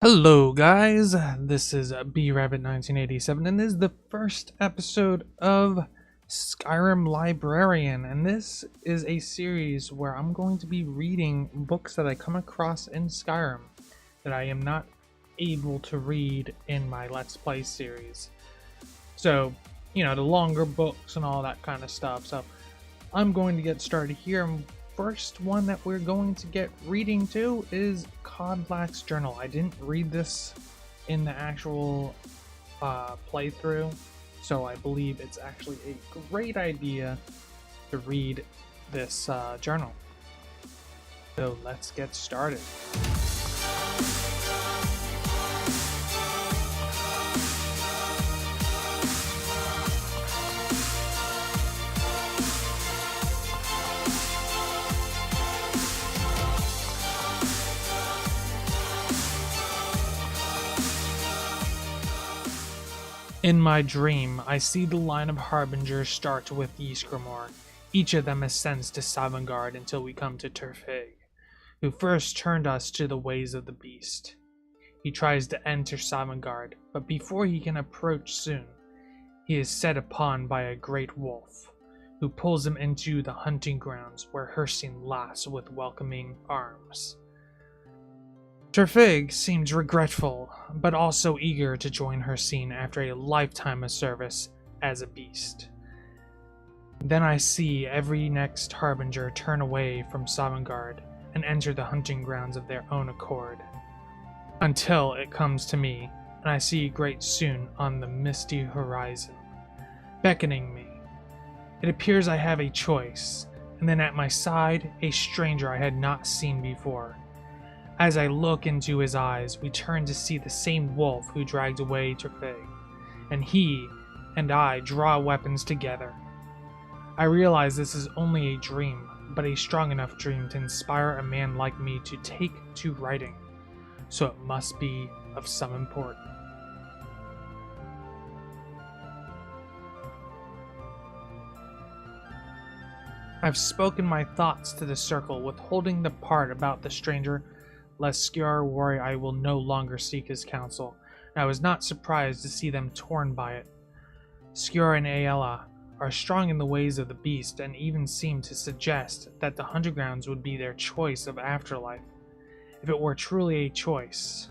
Hello guys, this is Brabbit 1987 and this is the first episode of Skyrim Librarian, and this is a series where I'm going to be reading books that I come across in Skyrim that I am not able to read in my Let's Play series. So, you know, the longer books and all that kind of stuff. So I'm going to get started here. First one that we're going to get reading to is Kodlak's journal. I didn't read this in the actual playthrough, so I believe it's actually a great idea to read this journal. So let's get started. In my dream, I see the line of harbingers start with Ysgramor. Each of them ascends to Sovngarde until we come to Turfig, who first turned us to the ways of the beast. He tries to enter Sovngarde, but before he can approach soon, he is set upon by a great wolf, who pulls him into the hunting grounds where Hircine laughs with welcoming arms. Turfig seems regretful, but also eager to join Hircine after a lifetime of service as a beast. Then I see every next harbinger turn away from Sovngarde and enter the hunting grounds of their own accord, until it comes to me, and I see Great Soon on the misty horizon, beckoning me. It appears I have a choice, and then at my side, a stranger I had not seen before. As I look into his eyes, we turn to see the same wolf who dragged away Turfig, and he and I draw weapons together. I realize this is only a dream, but a strong enough dream to inspire a man like me to take to writing, so it must be of some importance. I've spoken my thoughts to the circle, withholding the part about the stranger lest Skyr worry I will no longer seek his counsel, and I was not surprised to see them torn by it. Skyr and Aella are strong in the ways of the beast, and even seem to suggest that the hunting grounds would be their choice of afterlife, if it were truly a choice.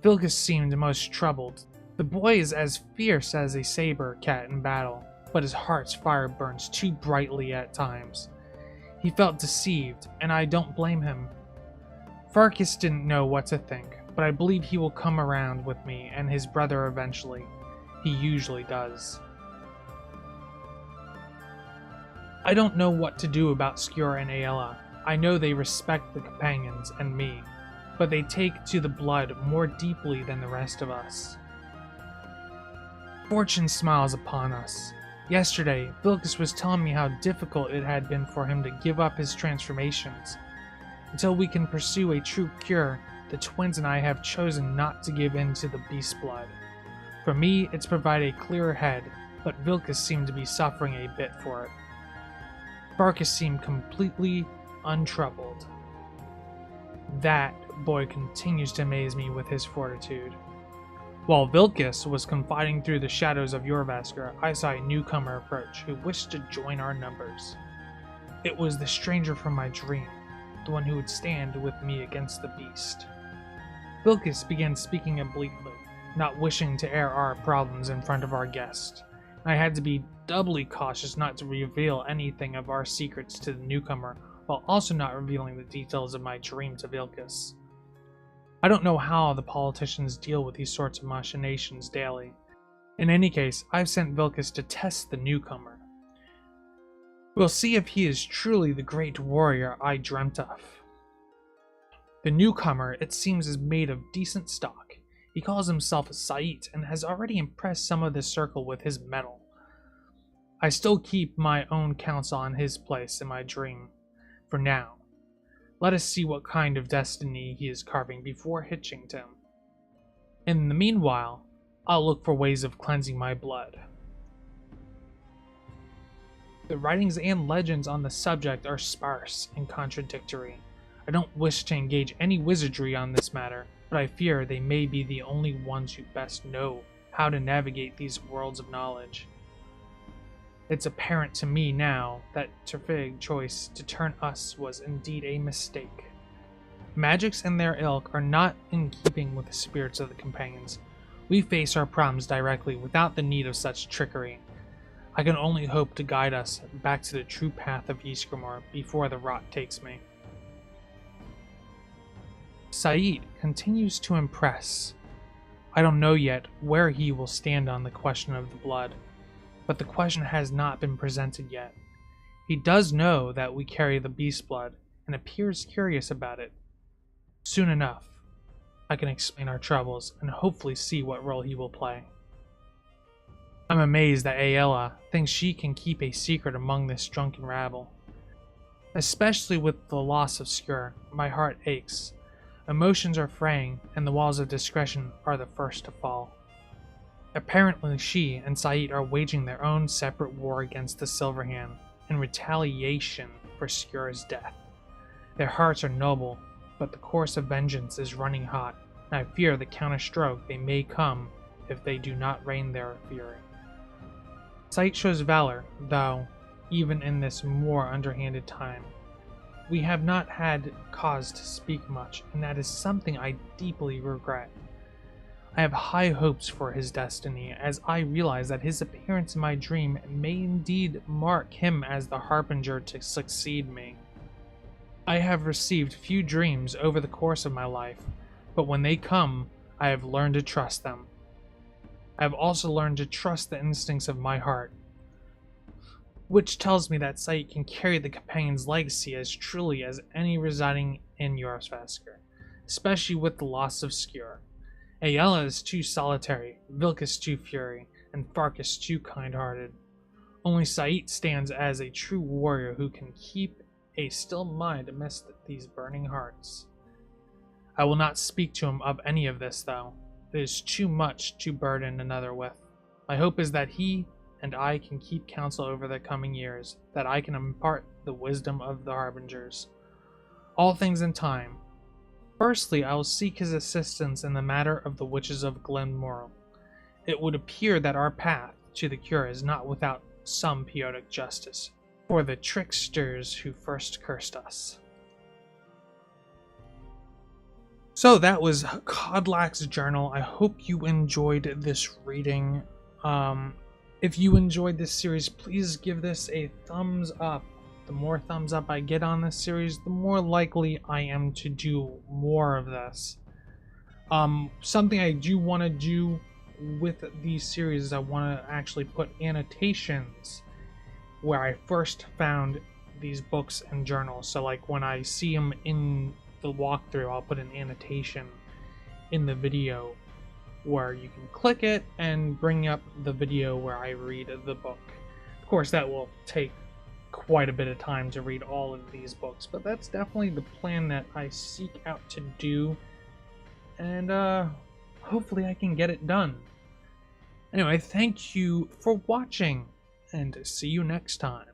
Vilkas seemed most troubled. The boy is as fierce as a saber cat in battle, but his heart's fire burns too brightly at times. He felt deceived, and I don't blame him. Farkas didn't know what to think, but I believe he will come around with me and his brother eventually. He usually does. I don't know what to do about Skyr and Aella. I know they respect the companions and me, but they take to the blood more deeply than the rest of us. Fortune smiles upon us. Yesterday, Vilkas was telling me how difficult it had been for him to give up his transformations. Until we can pursue a true cure, the twins and I have chosen not to give in to the beast blood. For me, it's provided a clearer head, but Vilkas seemed to be suffering a bit for it. Farkas seemed completely untroubled. That boy continues to amaze me with his fortitude. While Vilkas was confiding through the shadows of Jorrvaskr, I saw a newcomer approach who wished to join our numbers. It was the stranger from my dream, the one who would stand with me against the beast. Vilkas began speaking obliquely, not wishing to air our problems in front of our guest. I had to be doubly cautious not to reveal anything of our secrets to the newcomer, while also not revealing the details of my dream to Vilkas. I don't know how the politicians deal with these sorts of machinations daily. In any case, I've sent Vilkas to test the newcomer. We'll see if he is truly the great warrior I dreamt of. The newcomer, it seems, is made of decent stock. He calls himself a Saiit and has already impressed some of the circle with his mettle. I still keep my own counsel on his place in my dream, for now. Let us see what kind of destiny he is carving before hitching to him. In the meanwhile, I'll look for ways of cleansing my blood. The writings and legends on the subject are sparse and contradictory. I don't wish to engage any wizardry on this matter, but I fear they may be the only ones who best know how to navigate these worlds of knowledge. It's apparent to me now that Terfig's choice to turn us was indeed a mistake. Magics and their ilk are not in keeping with the spirits of the companions. We face our problems directly without the need of such trickery. I can only hope to guide us back to the true path of Ysgramor before the rot takes me. Saiit continues to impress. I don't know yet where he will stand on the question of the blood, but the question has not been presented yet. He does know that we carry the beast blood and appears curious about it. Soon enough, I can explain our troubles and hopefully see what role he will play. I'm amazed that Aella thinks she can keep a secret among this drunken rabble. Especially with the loss of Skyr, my heart aches. Emotions are fraying, and the walls of discretion are the first to fall. Apparently she and Saiit are waging their own separate war against the Silverhand in retaliation for Skyr's death. Their hearts are noble, but the course of vengeance is running hot, and I fear the counterstroke they may come if they do not rein their fury. Saiit shows valor, though, even in this more underhanded time. We have not had cause to speak much, and that is something I deeply regret. I have high hopes for his destiny, as I realize that his appearance in my dream may indeed mark him as the harbinger to succeed me. I have received few dreams over the course of my life, but when they come, I have learned to trust them. I have also learned to trust the instincts of my heart, which tells me that Saiit can carry the companion's legacy as truly as any residing in Jorrvaskr, especially with the loss of Skyr. Aella is too solitary, Vilkas too fury, and Farkas too kind-hearted. Only Saiit stands as a true warrior who can keep a still mind amidst these burning hearts. I will not speak to him of any of this, though. It is too much to burden another with. My hope is that he and I can keep counsel over the coming years, that I can impart the wisdom of the harbingers. All things in time. Firstly, I will seek his assistance in the matter of the witches of Glenmoril. It would appear that our path to the cure is not without some poetic justice for the tricksters who first cursed us. So that was Kodlak's journal. I hope you enjoyed this reading. If you enjoyed this series, please give this a thumbs up. The more thumbs up I get on this series, the more likely I am to do more of this. Something I do want to do with these series is I want to actually put annotations where I first found these books and journals. So like when I see them in the walkthrough, I'll put an annotation in the video where you can click it and bring up the video where I read the book. Of course, that will take quite a bit of time to read all of these books, but that's definitely the plan that I seek out to do, and hopefully I can get it done. Anyway, thank you for watching, and see you next time.